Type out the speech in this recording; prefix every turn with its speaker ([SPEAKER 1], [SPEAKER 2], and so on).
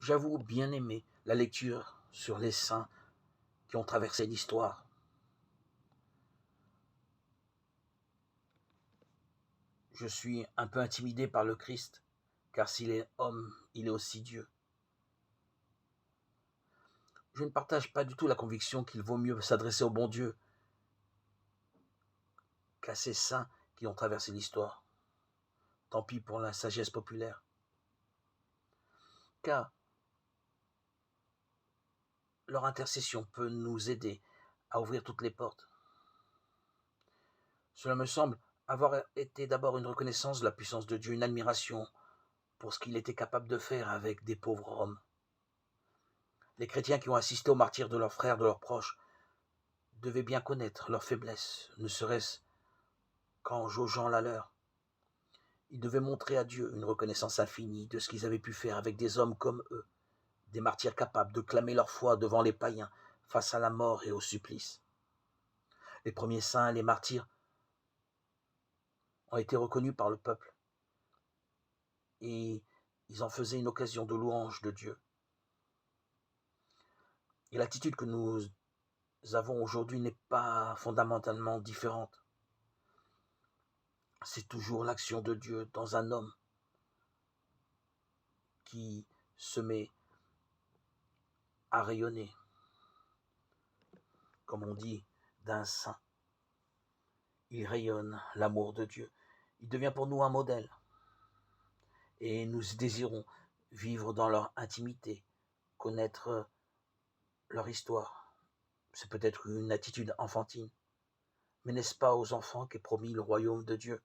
[SPEAKER 1] J'avoue bien aimer la lecture sur les saints qui ont traversé l'histoire. Je suis un peu intimidé par le Christ, car s'il est homme, il est aussi Dieu. Je ne partage pas du tout la conviction qu'il vaut mieux s'adresser au bon Dieu qu'à ces saints qui ont traversé l'histoire. Tant pis pour la sagesse populaire. Car leur intercession peut nous aider à ouvrir toutes les portes. Cela me semble avoir été d'abord une reconnaissance de la puissance de Dieu, une admiration pour ce qu'il était capable de faire avec des pauvres hommes. Les chrétiens qui ont assisté au martyre de leurs frères, de leurs proches, devaient bien connaître leurs faiblesses, ne serait-ce qu'en jaugeant la leur. Ils devaient montrer à Dieu une reconnaissance infinie de ce qu'ils avaient pu faire avec des hommes comme eux, des martyrs capables de clamer leur foi devant les païens face à la mort et au supplice. Les premiers saints, les martyrs, ont été reconnus par le peuple et ils en faisaient une occasion de louange de Dieu. Et l'attitude que nous avons aujourd'hui n'est pas fondamentalement différente. C'est toujours l'action de Dieu dans un homme qui se met à rayonner, comme on dit, d'un saint. Il rayonne l'amour de Dieu. Il devient pour nous un modèle. Et nous désirons vivre dans leur intimité, connaître leur histoire. C'est peut-être une attitude enfantine, mais n'est-ce pas aux enfants qu'est promis le royaume de Dieu ?